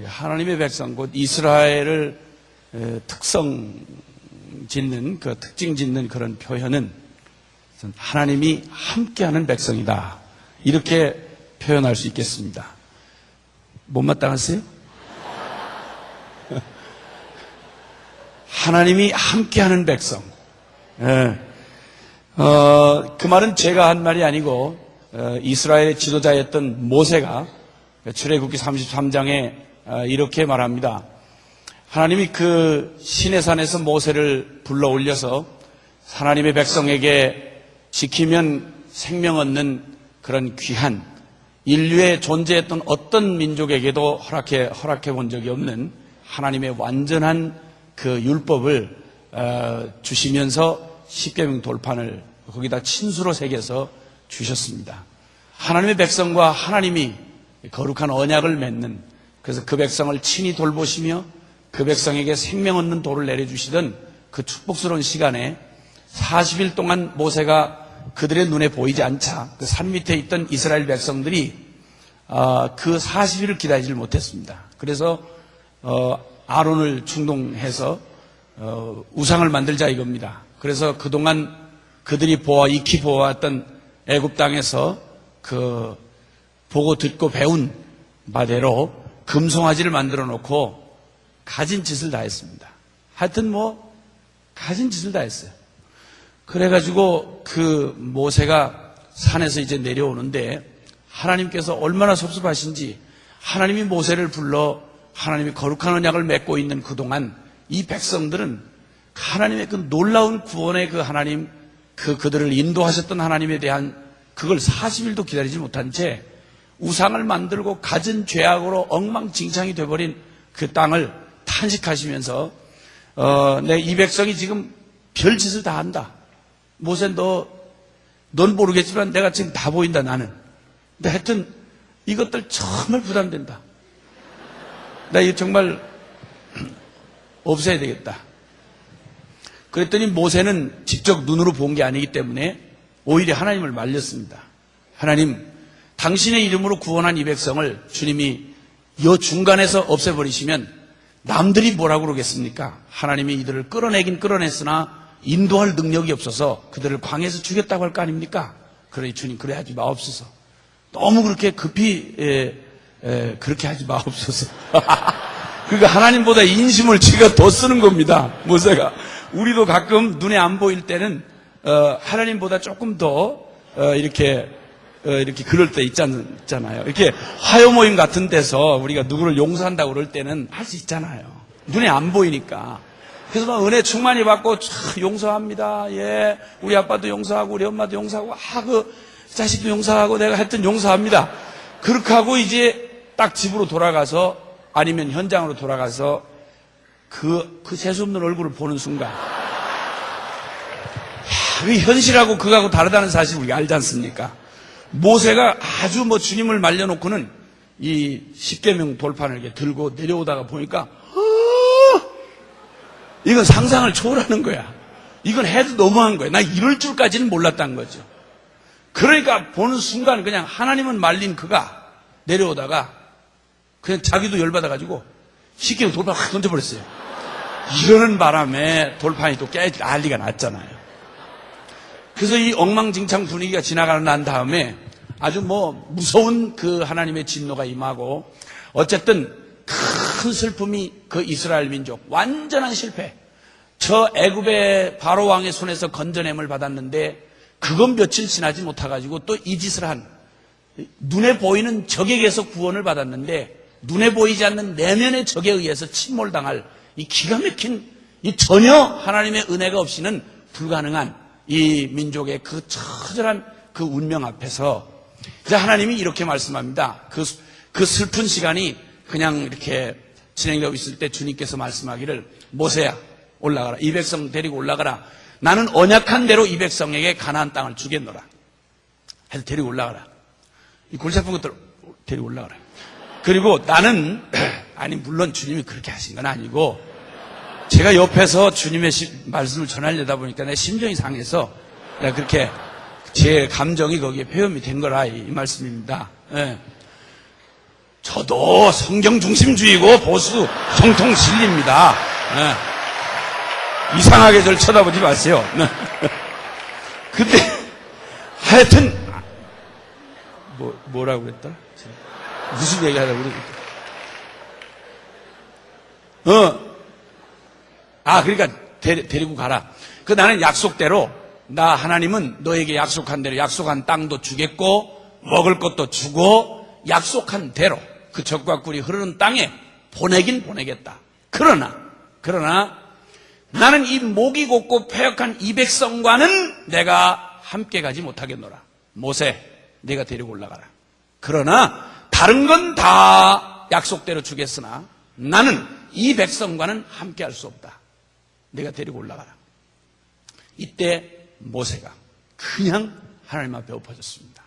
하나님의 백성 곧 이스라엘을 특성 짓는 특징 짓는 그런 표현은 하나님이 함께하는 백성이다, 이렇게 표현할 수 있겠습니다. 못마땅하세요? 하나님이 함께하는 백성. 그 말은 제가 한 말이 아니고 이스라엘의 지도자였던 모세가 출애굽기 33장에 이렇게 말합니다. 하나님이 그 시내산에서 모세를 불러 올려서 하나님의 백성에게 지키면 생명 얻는 그런 귀한, 인류에 존재했던 어떤 민족에게도 허락해 본 적이 없는 하나님의 완전한 그 율법을 주시면서 십계명 돌판을 거기다 친수로 새겨서 주셨습니다. 하나님의 백성과 하나님이 거룩한 언약을 맺는, 그래서 그 백성을 친히 돌보시며 그 백성에게 생명 얻는 돌을 내려주시던 그 축복스러운 시간에 40일 동안 모세가 그들의 눈에 보이지 않자 그 산 밑에 있던 이스라엘 백성들이 그 40일을 기다리질 못했습니다. 그래서 아론을 충동해서 우상을 만들자 이겁니다. 그래서 그동안 그들이 익히 보아왔던 애굽 땅에서 그 보고 듣고 배운 바대로 금송아지를 만들어 놓고 가진 짓을 다 했습니다. 하여튼 가진 짓을 다 했어요. 그래가지고 그 모세가 산에서 이제 내려오는데 하나님께서 얼마나 섭섭하신지 하나님이 모세를 불러 하나님이 거룩한 언약을 맺고 있는 그동안 이 백성들은 하나님의 그 놀라운 구원의 그 하나님, 그들을 인도하셨던 하나님에 대한 그걸 40일도 기다리지 못한 채 우상을 만들고 갖은 죄악으로 엉망진창이 되어버린 그 땅을 탄식하시면서 내 이 백성이 지금 별짓을 다 한다. 모세 넌 모르겠지만 내가 지금 다 보인다 나는. 근데 하여튼 이것들 정말 부담된다. 나 이거 정말 없애야 되겠다. 그랬더니 모세는 직접 눈으로 본 게 아니기 때문에 오히려 하나님을 말렸습니다. 하나님, 당신의 이름으로 구원한 이 백성을 주님이 요 중간에서 없애버리시면 남들이 뭐라고 그러겠습니까? 하나님이 이들을 끌어내긴 끌어냈으나 인도할 능력이 없어서 그들을 광야에서 죽였다고 할 거 아닙니까? 그러니 주님, 그래 하지 마옵소서. 너무 그렇게 급히 그렇게 하지 마옵소서. 그러니까 하나님보다 인심을 지가 더 쓰는 겁니다. 모세가. 우리도 가끔 눈에 안 보일 때는 하나님보다 조금 더 이렇게 그럴 때 있잖아요. 이렇게 화요 모임 같은 데서 우리가 누구를 용서한다고 그럴 때는 할 수 있잖아요. 눈에 안 보이니까. 그래서 막 은혜 충만히 받고 용서합니다. 예, 우리 아빠도 용서하고 우리 엄마도 용서하고 그 자식도 용서하고 내가 하여튼 용서합니다. 그렇게 하고 이제 딱 집으로 돌아가서 아니면 현장으로 돌아가서 그 재수없는 얼굴을 보는 순간 그 현실하고 그거하고 다르다는 사실을 우리가 알지 않습니까? 모세가 아주 주님을 말려놓고는 이 십계명 돌판을 이렇게 들고 내려오다가 보니까 이건 상상을 초월하는 거야. 이건 해도 너무한 거야. 나 이럴 줄까지는 몰랐다는 거죠. 그러니까 보는 순간 그냥 하나님은 말린 그가 내려오다가 그냥 자기도 열받아가지고 십계명 돌판 확 던져버렸어요. 이러는 바람에 돌판이 또 난리가 났잖아요. 그래서 이 엉망진창 분위기가 지나가고 난 다음에 아주 무서운 그 하나님의 진노가 임하고 어쨌든 큰 슬픔이 그 이스라엘 민족 완전한 실패. 저 애굽의 바로 왕의 손에서 건져냄을 받았는데 그건 며칠 지나지 못해가지고 또 이 짓을 한 눈에 보이는 적에게서 구원을 받았는데 눈에 보이지 않는 내면의 적에 의해서 침몰당할 이 기가 막힌 이 전혀 하나님의 은혜가 없이는 불가능한 이 민족의 그 처절한 그 운명 앞에서 이제 하나님이 이렇게 말씀합니다. 그 슬픈 시간이 그냥 이렇게 진행되고 있을 때 주님께서 말씀하기를 모세야 올라가라. 이 백성 데리고 올라가라. 나는 언약한 대로 이 백성에게 가나안 땅을 주겠노라. 해서 데리고 올라가라. 이 골치 아픈 것들 데리고 올라가라. 그리고 나는 아니 물론 주님이 그렇게 하신 건 아니고 제가 옆에서 주님의 말씀을 전하려다 보니까 내 심정이 상해서 내가 그렇게 제 감정이 거기에 표현이 된 거라 이 말씀입니다. 예. 저도 성경 중심주의고 보수 정통 진리입니다. 이상하게 저를 쳐다보지 마세요. 근데 하여튼 뭐라고 그랬더라? 무슨 얘기 하려고 그랬더라? 그러니까 데리고 가라. 나는 약속대로 나 하나님은 너에게 약속한 대로 약속한 땅도 주겠고 먹을 것도 주고 약속한 대로 그 젖과 꿀이 흐르는 땅에 보내긴 보내겠다. 그러나 나는 이 목이 곧고 패역한 이 백성과는 내가 함께 가지 못하겠노라. 모세, 네가 데리고 올라가라. 그러나 다른 건 다 약속대로 주겠으나 나는 이 백성과는 함께 할 수 없다. 네가 데리고 올라가라. 이때 모세가 그냥 하나님 앞에 엎어졌습니다.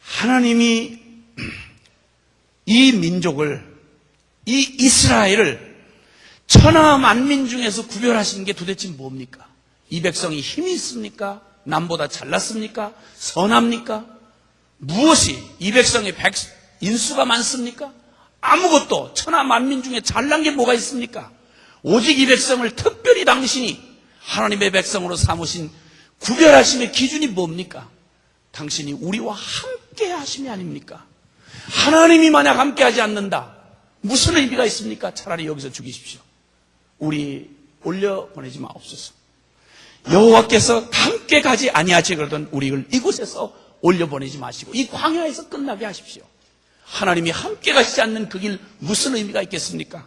하나님이 이 민족을, 이 이스라엘을 천하 만민 중에서 구별하신 게 도대체 뭡니까? 이 백성이 힘이 있습니까? 남보다 잘났습니까? 선합니까? 무엇이 이 백성의 인수가 많습니까? 아무것도 천하 만민 중에 잘난 게 뭐가 있습니까? 오직 이 백성을 특별히 당신이 하나님의 백성으로 삼으신 구별하심의 기준이 뭡니까? 당신이 우리와 함께 하심이 아닙니까? 하나님이 만약 함께 하지 않는다, 무슨 의미가 있습니까? 차라리 여기서 죽이십시오. 우리 올려보내지 마옵소서. 여호와께서 함께 가지 아니하지 그러던 우리를 이곳에서 올려보내지 마시고 이 광야에서 끝나게 하십시오. 하나님이 함께 가시지 않는 그 길 무슨 의미가 있겠습니까?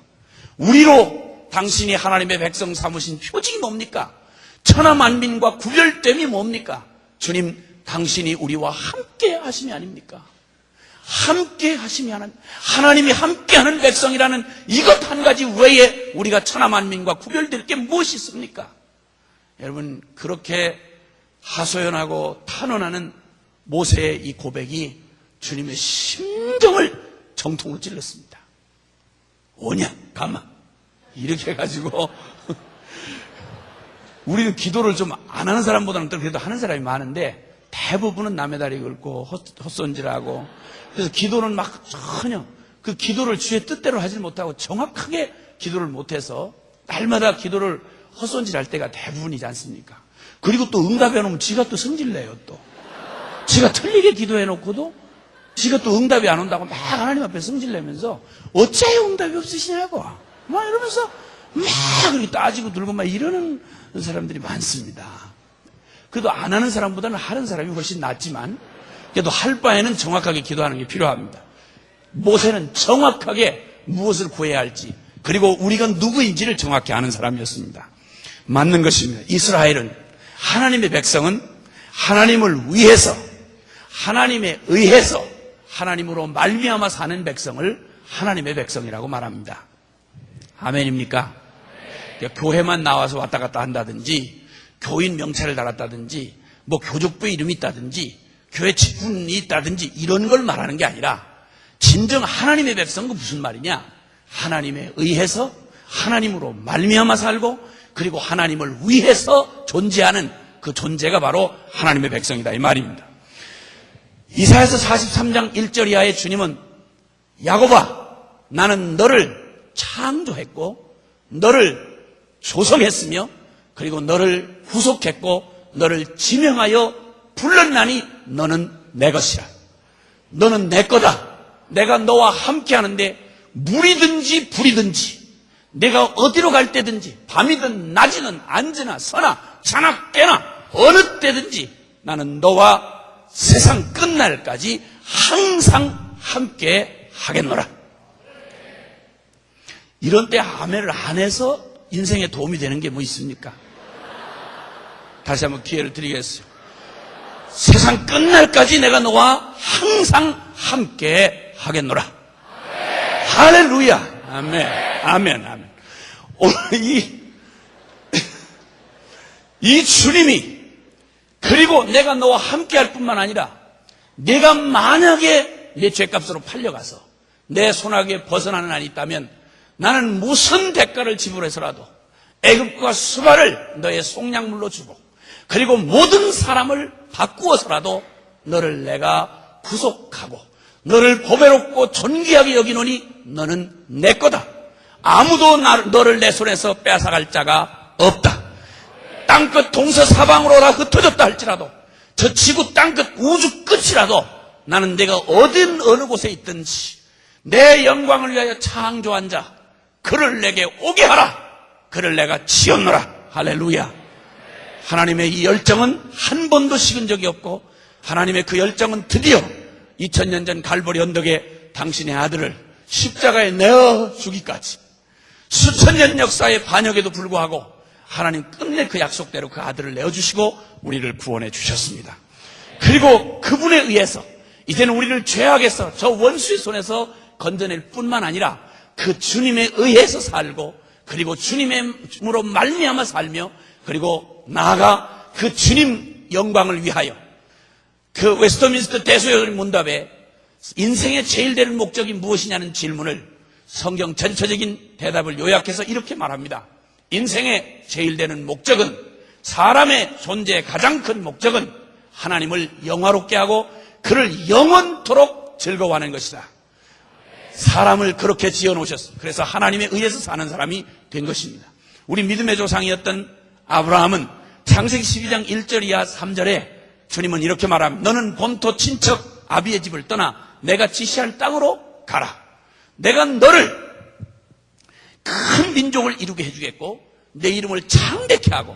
우리로 당신이 하나님의 백성 삼으신 표징이 뭡니까? 천하 만민과 구별됨이 뭡니까? 주님, 당신이 우리와 함께 하심이 아닙니까? 함께 하심이 하나님이 함께하는 백성이라는 이것 한 가지 외에 우리가 천하 만민과 구별될 게 무엇이 있습니까? 여러분, 그렇게 하소연하고 탄원하는 모세의 이 고백이 주님의 심정을 정통으로 찔렀습니다. 오냐 가마 이렇게 해가지고 우리는 기도를 좀 안 하는 사람보다는 그래도 하는 사람이 많은데 대부분은 남의 다리 긁고 헛손질하고 그래서 기도는 막 전혀 그 기도를 주의 뜻대로 하지 못하고 정확하게 기도를 못해서 날마다 기도를 헛손질할 때가 대부분이지 않습니까? 그리고 또 응답해 놓으면 지가 또 성질내요. 또 지가 틀리게 기도해 놓고도 지가 또 응답이 안 온다고 막 하나님 앞에 성질내면서 어째 응답이 없으시냐고 막 이러면서 막 그렇게 따지고 들고 막 이러는 사람들이 많습니다. 그래도 안 하는 사람보다는 하는 사람이 훨씬 낫지만 그래도 할 바에는 정확하게 기도하는 게 필요합니다. 모세는 정확하게 무엇을 구해야 할지 그리고 우리가 누구인지를 정확히 아는 사람이었습니다. 맞는 것입니다. 이스라엘은 하나님의 백성은 하나님을 위해서 하나님에 의해서 하나님으로 말미암아 사는 백성을 하나님의 백성이라고 말합니다. 아멘입니까? 교회만 나와서 왔다 갔다 한다든지 교인 명찰을 달았다든지 뭐 교족부에 이름이 있다든지 교회 직분이 있다든지 이런 걸 말하는 게 아니라 진정 하나님의 백성은 무슨 말이냐? 하나님에 의해서 하나님으로 말미암아 살고 그리고 하나님을 위해서 존재하는 그 존재가 바로 하나님의 백성이다 이 말입니다. 이사야서 43장 1절 이하에 주님은 야곱아 나는 너를 창조했고 너를 조성했으며 그리고 너를 후속했고 너를 지명하여 불렀나니 너는 내 것이라. 너는 내 거다. 내가 너와 함께 하는데 물이든지 불이든지 내가 어디로 갈 때든지 밤이든 낮이든 앉으나 서나 자나 깨나 어느 때든지 나는 너와 세상 끝날까지 항상 함께 하겠노라. 이런 때 아멘을 안 해서 인생에 도움이 되는 게 뭐 있습니까? 다시 한번 기회를 드리겠어요. 세상 끝날까지 내가 너와 항상 함께 하겠노라. 할렐루야. 아멘. 아멘. 아멘. 오늘 이 주님이 그리고 내가 너와 함께 할 뿐만 아니라 내가 만약에 내 죄값으로 팔려가서 내 손아귀에 벗어나는 한이 있다면 나는 무슨 대가를 지불해서라도 애굽과 수바를 너의 속량물로 주고 그리고 모든 사람을 바꾸어서라도 너를 내가 구속하고 너를 보배롭고 존귀하게 여기노니 너는 내 거다. 아무도 너를 내 손에서 빼앗아갈 자가 없다. 땅끝 동서사방으로 오라 흩어졌다 할지라도 저 지구 땅끝 우주 끝이라도 나는 내가 어느 곳에 있든지 내 영광을 위하여 창조한 자 그를 내게 오게 하라. 그를 내가 지었노라. 할렐루야. 하나님의 이 열정은 한 번도 식은 적이 없고 하나님의 그 열정은 드디어 2000년 전 갈보리 언덕에 당신의 아들을 십자가에 내어 주기까지 수천 년 역사의 반역에도 불구하고 하나님 끝내 그 약속대로 그 아들을 내어주시고 우리를 구원해 주셨습니다. 그리고 그분에 의해서 이제는 우리를 죄악에서 저 원수의 손에서 건져낼 뿐만 아니라 그 주님에 의해서 살고 그리고 주님으로 말미암아 살며 그리고 나아가 그 주님 영광을 위하여 그 웨스트민스터 대소연 문답에 인생의 제일 되는 목적이 무엇이냐는 질문을 성경 전체적인 대답을 요약해서 이렇게 말합니다. 인생의 제일 되는 목적은 사람의 존재의 가장 큰 목적은 하나님을 영화롭게 하고 그를 영원토록 즐거워하는 것이다. 사람을 그렇게 지어놓으셨습니다. 그래서 하나님에 의해서 사는 사람이 된 것입니다. 우리 믿음의 조상이었던 아브라함은 창세기 12장 1절 이하 3절에 주님은 이렇게 말합니다. 너는 본토 친척 아비의 집을 떠나 내가 지시할 땅으로 가라. 내가 너를 큰 민족을 이루게 해주겠고 내 이름을 창대케 하고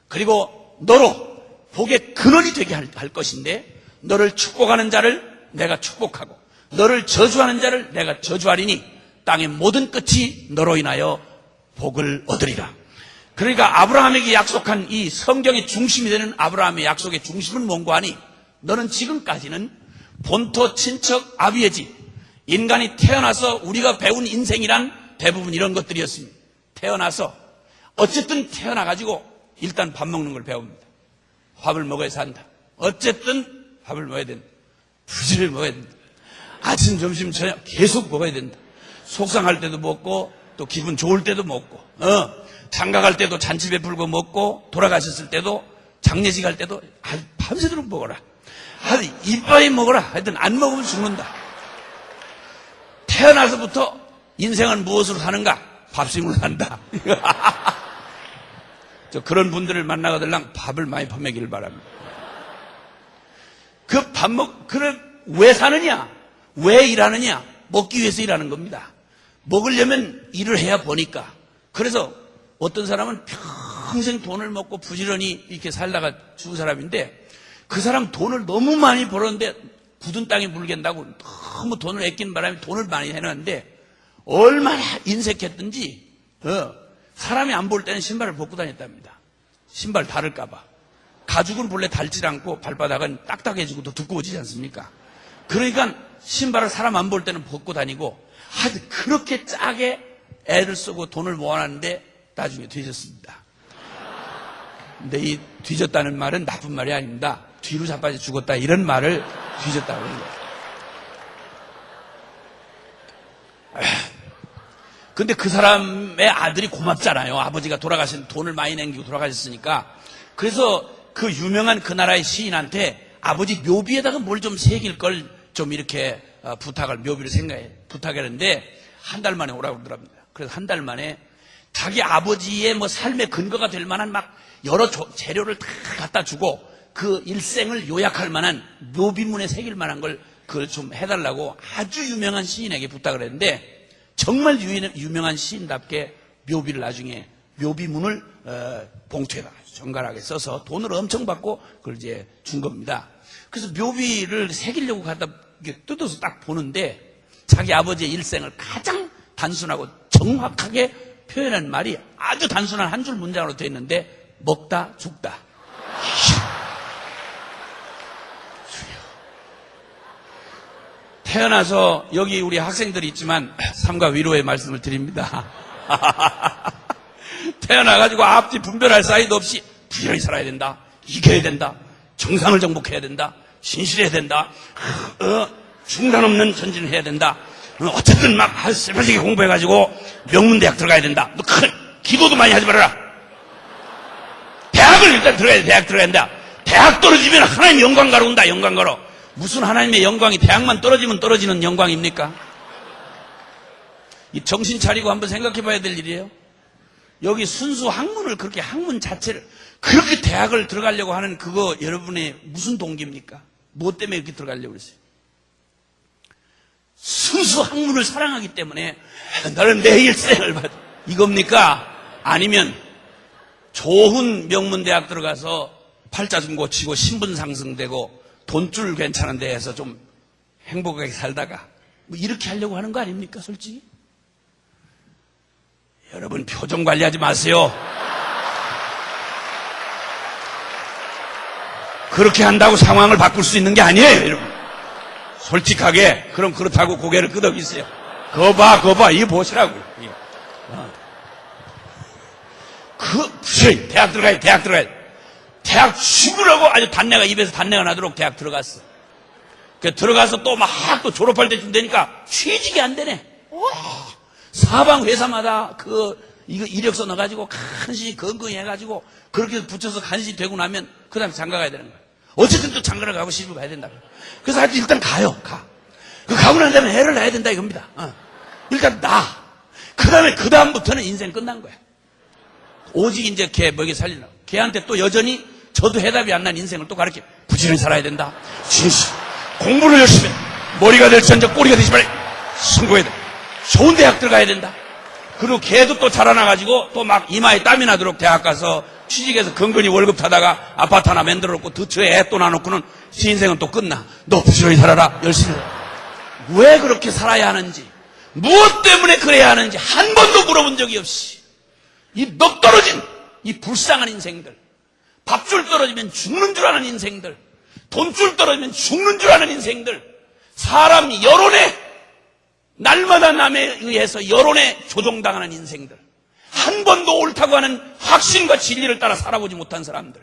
그리고 너로 복의 근원이 되게 할 것인데 너를 축복하는 자를 내가 축복하고 너를 저주하는 자를 내가 저주하리니 땅의 모든 끝이 너로 인하여 복을 얻으리라. 그러니까 아브라함에게 약속한 이 성경의 중심이 되는 아브라함의 약속의 중심은 뭔가 하니 너는 지금까지는 본토 친척 아비의 집 인간이 태어나서 우리가 배운 인생이란 대부분 이런 것들이었습니다. 태어나서 어쨌든 태어나가지고 일단 밥 먹는 걸 배웁니다. 밥을 먹어야 산다. 어쨌든 밥을 먹어야 된다. 부지를 먹어야 된다. 아침, 점심, 저녁 계속 먹어야 된다. 속상할 때도 먹고 또 기분 좋을 때도 먹고 장가갈 때도 잔치 베풀고 먹고 돌아가셨을 때도 장례식 할 때도 밤새도록 먹어라. 하여튼 이빨이 먹어라. 하여튼 안 먹으면 죽는다. 태어나서부터 인생은 무엇으로 사는가? 밥심으로 산다. 저 그런 분들을 만나거들랑 밥을 많이 퍼먹이길 바랍니다. 그래, 왜 사느냐? 왜 일하느냐? 먹기 위해서 일하는 겁니다. 먹으려면 일을 해야 보니까. 그래서 어떤 사람은 평생 돈을 먹고 부지런히 이렇게 살다가 죽은 사람인데 그 사람 돈을 너무 많이 벌었는데 굳은 땅에 물겠다고 너무 돈을 아끼는 바람에 돈을 많이 해놨는데 얼마나 인색했든지 사람이 안 볼 때는 신발을 벗고 다녔답니다. 신발 다를까봐. 가죽은 본래 닳지 않고 발바닥은 딱딱해지고 더 두꺼워지지 않습니까? 그러니까 신발을 사람 안 볼 때는 벗고 다니고 하여튼 그렇게 짜게 애를 쓰고 돈을 모아놨는데 나중에 뒤졌습니다. 근데 이 뒤졌다는 말은 나쁜 말이 아닙니다. 뒤로 자빠져 죽었다 이런 말을 뒤졌다고 하는 거예요. 근데 그 사람의 아들이 고맙잖아요. 아버지가 돌아가신 돈을 많이 남기고 돌아가셨으니까. 그래서 그 유명한 그 나라의 시인한테 아버지 묘비에다가 뭘 좀 새길 걸 좀 이렇게 묘비를 부탁했는데 한 달 만에 오라고 그러더랍니다. 그래서 한 달 만에 자기 아버지의 뭐 삶의 근거가 될 만한 막 여러 재료를 다 갖다 주고 그 일생을 요약할 만한 묘비문에 새길 만한 걸 그걸 좀 해달라고 아주 유명한 시인에게 부탁을 했는데 정말 유명한 시인답게 묘비를 나중에 묘비문을 봉투에다 정갈하게 써서 돈을 엄청 받고 그걸 이제 준 겁니다. 그래서 묘비를 새기려고 갖다 뜯어서 딱 보는데 자기 아버지의 일생을 가장 단순하고 정확하게 표현한 말이 아주 단순한 한 줄 문장으로 되어 있는데 먹다 죽다. 태어나서 여기 우리 학생들이 있지만 삼가 위로의 말씀을 드립니다. 태어나가지고 앞뒤 분별할 사이도 없이 부지런히 살아야 된다. 이겨야 된다. 정상을 정복해야 된다. 신실해야 된다. 중단 없는 전진을 해야 된다. 어쨌든 막 새벽에 공부해가지고 명문대학 들어가야 된다. 너 큰 기도도 많이 하지 말아라. 대학을 일단 들어가야 돼. 대학 들어가야 된다. 대학 떨어지면 하나님 영광 가러 온다. 영광 가러. 무슨 하나님의 영광이 대학만 떨어지면 떨어지는 영광입니까? 이 정신 차리고 한번 생각해 봐야 될 일이에요. 여기 순수 학문을 그렇게 학문 자체를 그렇게 대학을 들어가려고 하는 그거 여러분의 무슨 동기입니까? 무엇 때문에 이렇게 들어가려고 그랬어요? 순수 학문을 사랑하기 때문에 나는 내 일생을 받아 이겁니까? 아니면 좋은 명문대학 들어가서 팔자 좀 고치고 신분 상승되고 돈줄 괜찮은 데에서 좀 행복하게 살다가 뭐 이렇게 하려고 하는 거 아닙니까? 솔직히 여러분 표정 관리하지 마세요. 그렇게 한다고 상황을 바꿀 수 있는 게 아니에요, 여러분. 솔직하게 그럼 그렇다고 고개를 끄덕이세요. 그거 봐 이거 보시라고. 대학 들어가야 대학 죽으라고 아주 단내가 입에서 단내가 나도록 대학 들어갔어. 들어가서 또 막 또 졸업할 때쯤 되니까 취직이 안 되네. 사방 회사마다 이거 이력서 넣어가지고 간신히 건강히 해가지고 그렇게 붙여서 간신히 되고 나면 그 다음에 장가 가야 되는 거야. 어쨌든 또 장가를 가고 시집을 가야 된다. 그래서 하여튼 일단 가요. 가고 난 다음에 애를 낳아야 된다 이겁니다. 일단 그 다음부터는 인생 끝난 거야. 오직 이제 걔 먹여 살리려고. 걔한테 또 여전히 저도 해답이 안 난 인생을 또 가르쳐. 부지런히 살아야 된다. 진실. 공부를 열심히 해. 머리가 될지언정 꼬리가 되지 말고 성공해야 돼. 좋은 대학 들어가야 된다. 그리고 걔도 또 자라나가지고 또 막 이마에 땀이 나도록 대학 가서 취직해서 근근히 월급 타다가 아파트 하나 만들어 놓고 득처에 애 또 놔놓고는 지 인생은 또 끝나. 너 부지런히 살아라. 열심히. 왜 그렇게 살아야 하는지, 무엇 때문에 그래야 하는지 한 번도 물어본 적이 없이 이 넋 떨어진 이 불쌍한 인생들, 밥줄 떨어지면 죽는 줄 아는 인생들, 돈줄 떨어지면 죽는 줄 아는 인생들, 사람 여론에 날마다 남에 의해서 여론에 조종당하는 인생들, 한 번도 옳다고 하는 확신과 진리를 따라 살아보지 못한 사람들,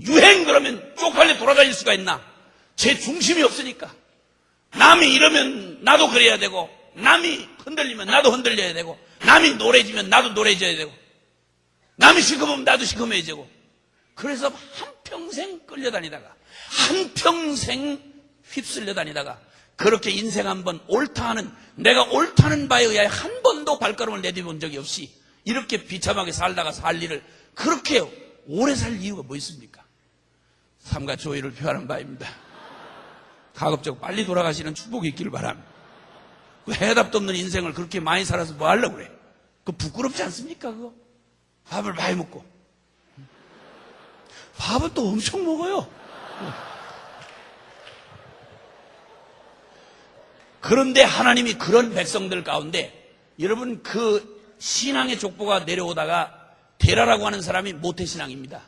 유행 그러면 쪽팔려 돌아다닐 수가 있나? 제 중심이 없으니까. 남이 이러면 나도 그래야 되고, 남이 흔들리면 나도 흔들려야 되고, 남이 노래지면 나도 노래져야 되고, 남이 시커매면 나도 시커매야 되고. 그래서 한평생 끌려다니다가, 한평생 휩쓸려 다니다가, 그렇게 인생 한번 옳다 하는, 내가 옳다는 바에 의하여 한 번도 발걸음을 내디본 적이 없이 이렇게 비참하게 살다가 살 일을 그렇게 오래 살 이유가 뭐 있습니까? 삶과 조의를 표하는 바입니다. 가급적 빨리 돌아가시는 축복이 있기를 바랍니다. 그 해답도 없는 인생을 그렇게 많이 살아서 뭐 하려고 그래? 그거 부끄럽지 않습니까? 그거 밥을 많이 먹고 밥은 또 엄청 먹어요. 그런데 하나님이 그런 백성들 가운데, 여러분 그 신앙의 족보가 내려오다가 데라라고 하는 사람이 모태신앙입니다.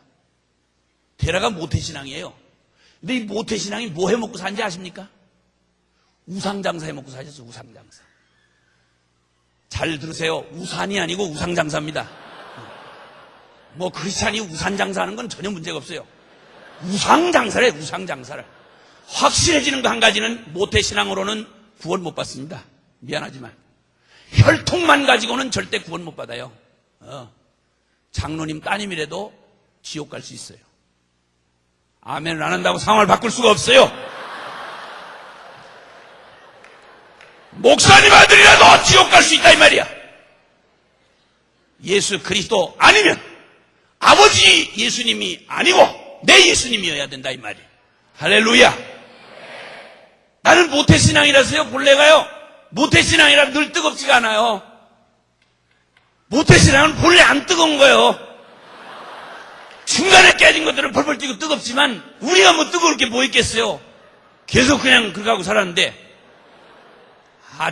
데라가 모태신앙이에요. 근데 이 모태신앙이 뭐 해먹고 산지 아십니까? 우상장사 해먹고 사셨어요. 우상장사. 잘 들으세요. 우산이 아니고 우상장사입니다. 뭐 크리스찬이 우산장사하는 건 전혀 문제가 없어요. 우상장사래. 우상장사를. 확실해지는 거 한 가지는 모태신앙으로는 구원 못 받습니다. 미안하지만 혈통만 가지고는 절대 구원 못 받아요. 장로님 따님이라도 지옥 갈 수 있어요. 아멘을 안 한다고 상황을 바꿀 수가 없어요. 목사님 아들이라도 지옥 갈 수 있다 이 말이야. 예수 그리스도 아니면 아버지 예수님이 아니고 내 예수님이어야 된다 이 말이야. 할렐루야. 나는 모태신앙이라서요, 본래가요, 모태신앙이라 늘 뜨겁지가 않아요. 모태신앙은 본래 안 뜨거운 거예요. 중간에 깨진 것들은 펄펄 뛰고 뜨겁지만, 우리가 뭐 뜨거울 게 뭐 있겠어요? 계속 그냥 그렇게 하고 살았는데,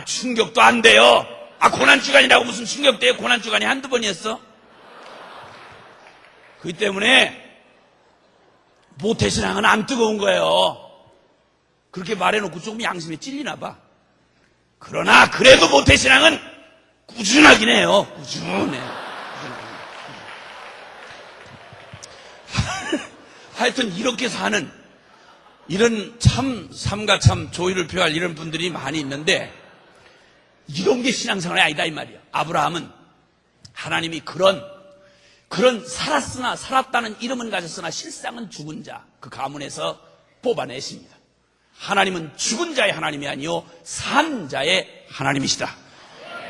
충격도 안 돼요. 고난주간이라고 무슨 충격돼요? 고난주간이 한두 번이었어? 그렇기 때문에, 모태신앙은 안 뜨거운 거예요. 그렇게 말해놓고 조금 양심에 찔리나 봐. 그러나 그래도 모태신앙은 꾸준하긴 해요. 꾸준해. 하여튼 이렇게 사는 이런 참 삶과 참 조의를 표할 이런 분들이 많이 있는데, 이런 게 신앙생활이 아니다 이 말이야. 아브라함은 하나님이 그런 살았다는 이름은 가졌으나 실상은 죽은 자, 그 가문에서 뽑아내십니다. 하나님은 죽은 자의 하나님이 아니요 산 자의 하나님이시다.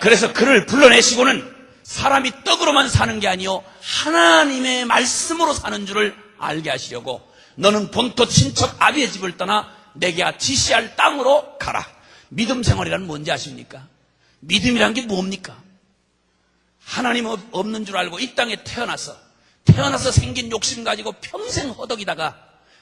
그래서 그를 불러내시고는 사람이 떡으로만 사는 게 아니요 하나님의 말씀으로 사는 줄을 알게 하시려고 너는 본토 친척 아비의 집을 떠나 내게 지시할 땅으로 가라. 믿음 생활이란 뭔지 아십니까? 믿음이란 게 뭡니까? 하나님 없는 줄 알고 이 땅에 태어나서 생긴 욕심 가지고 평생 허덕이다가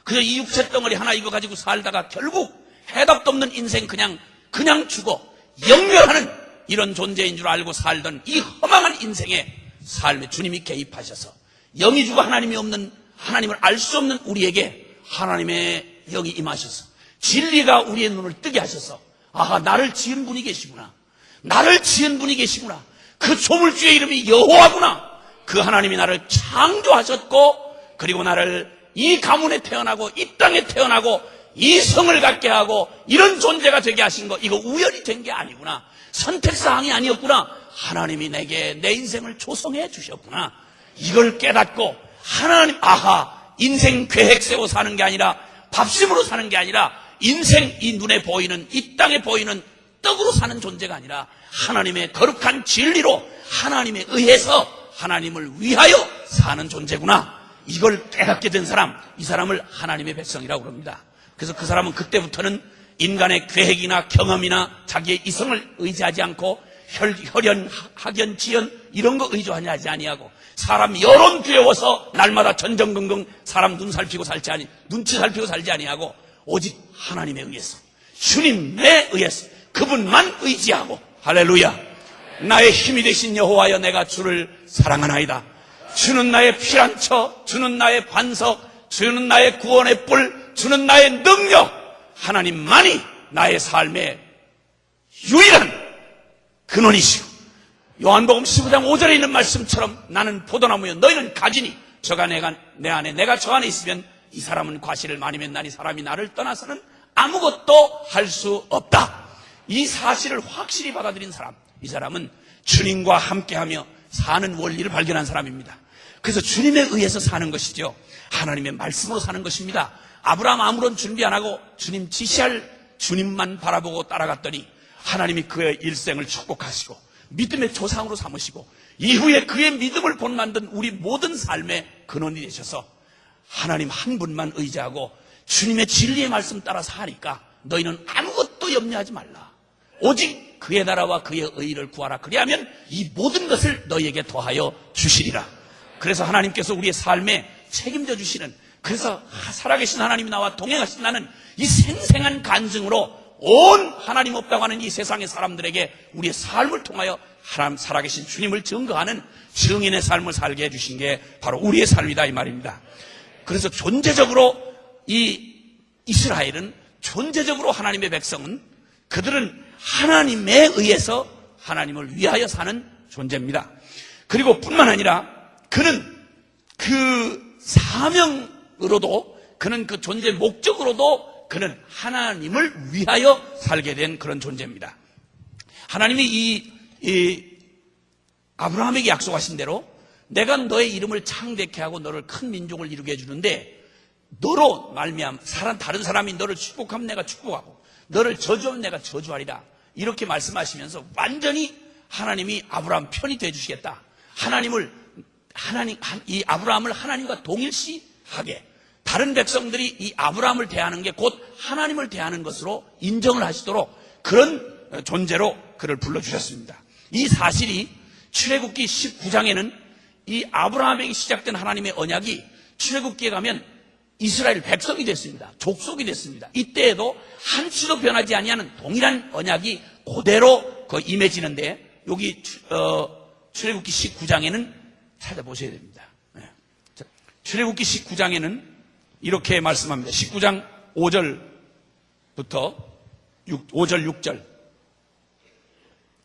그저 이 육체 덩어리 하나 이거 가지고 살다가 결국 해답도 없는 인생 그냥 죽어 영멸하는 이런 존재인 줄 알고 살던 이 허망한 인생의 삶에 주님이 개입하셔서 영이 주고 하나님이 없는 하나님을 알 수 없는 우리에게 하나님의 영이 임하셔서 진리가 우리의 눈을 뜨게 하셔서 아하, 나를 지은 분이 계시구나. 그 조물주의 이름이 여호와구나. 그 하나님이 나를 창조하셨고 그리고 나를 이 가문에 태어나고 이 땅에 태어나고 이 성을 갖게 하고 이런 존재가 되게 하신 거 이거 우연히 된 게 아니구나. 선택사항이 아니었구나. 하나님이 내게 내 인생을 조성해 주셨구나. 이걸 깨닫고 하나님 인생 계획 세워 사는 게 아니라 밥심으로 사는 게 아니라 인생 이 눈에 보이는 이 땅에 보이는 떡으로 사는 존재가 아니라 하나님의 거룩한 진리로 하나님에 의해서 하나님을 위하여 사는 존재구나. 이걸 깨닫게 된 사람, 이 사람을 하나님의 백성이라고 그럽니다. 그래서 그 사람은 그때부터는 인간의 계획이나 경험이나 자기의 이성을 의지하지 않고 혈연, 학연, 지연 이런 거 의존하지 아니하고 사람 여론 두려워서 날마다 전전긍긍 사람 눈치 살피고 살지 아니하고 오직 하나님에 의해서 주님에 의해서 그분만 의지하고 할렐루야. 나의 힘이 되신 여호와여 내가 주를 사랑하나이다. 주는 나의 피난처, 주는 나의 반석, 주는 나의 구원의 뿔, 주는 나의 능력. 하나님만이 나의 삶의 유일한 근원이시고 요한복음 15장 5절에 있는 말씀처럼 나는 포도나무여 너희는 가지니 저가 내 안에 내가 저 안에 있으면 이 사람은 과실을 많이 맺나니 사람이 나를 떠나서는 아무것도 할 수 없다. 이 사실을 확실히 받아들인 사람, 이 사람은 주님과 함께하며 사는 원리를 발견한 사람입니다. 그래서 주님에 의해서 사는 것이죠. 하나님의 말씀으로 사는 것입니다. 아브라함 아무런 준비 안 하고 주님 지시할 주님만 바라보고 따라갔더니 하나님이 그의 일생을 축복하시고 믿음의 조상으로 삼으시고 이후에 그의 믿음을 본만든 우리 모든 삶의 근원이 되셔서 하나님 한 분만 의지하고 주님의 진리의 말씀 따라 사니까 너희는 아무것도 염려하지 말라. 오직 그의 나라와 그의 의를 구하라. 그리하면 이 모든 것을 너희에게 더하여 주시리라. 그래서 하나님께서 우리의 삶에 책임져 주시는, 그래서 살아계신 하나님이 나와 동행하신 나는 이 생생한 간증으로 온 하나님 없다고 하는 이 세상의 사람들에게 우리의 삶을 통하여 하나님 살아계신 주님을 증거하는 증인의 삶을 살게 해주신 게 바로 우리의 삶이다 이 말입니다. 그래서 존재적으로 이 이스라엘은, 존재적으로 하나님의 백성은, 그들은 하나님에 의해서 하나님을 위하여 사는 존재입니다. 그리고 뿐만 아니라 그는 그 사명으로도, 그는 그 존재 목적으로도 그는 하나님을 위하여 살게 된 그런 존재입니다. 하나님이 이 아브라함에게 약속하신 대로 내가 너의 이름을 창대케 하고 너를 큰 민족을 이루게 해주는데 너로 말미암아 다른 사람이 너를 축복하면 내가 축복하고 너를 저주하면 내가 저주하리라, 이렇게 말씀하시면서 완전히 하나님이 아브라함 편이 되어주시겠다. 이 아브라함을 하나님과 동일시하게 다른 백성들이 이 아브라함을 대하는 게 곧 하나님을 대하는 것으로 인정을 하시도록 그런 존재로 그를 불러주셨습니다. 이 사실이 출애굽기 19장에는 이 아브라함에게 시작된 하나님의 언약이 출애굽기에 가면 이스라엘 백성이 됐습니다. 족속이 됐습니다. 이때에도 한치도 변하지 아니하는 동일한 언약이 그대로 임해지는데 여기 출애굽기 19장에는 찾아보셔야 됩니다. 출애굽기 19장에는 이렇게 말씀합니다. 19장 5절부터 5절 6절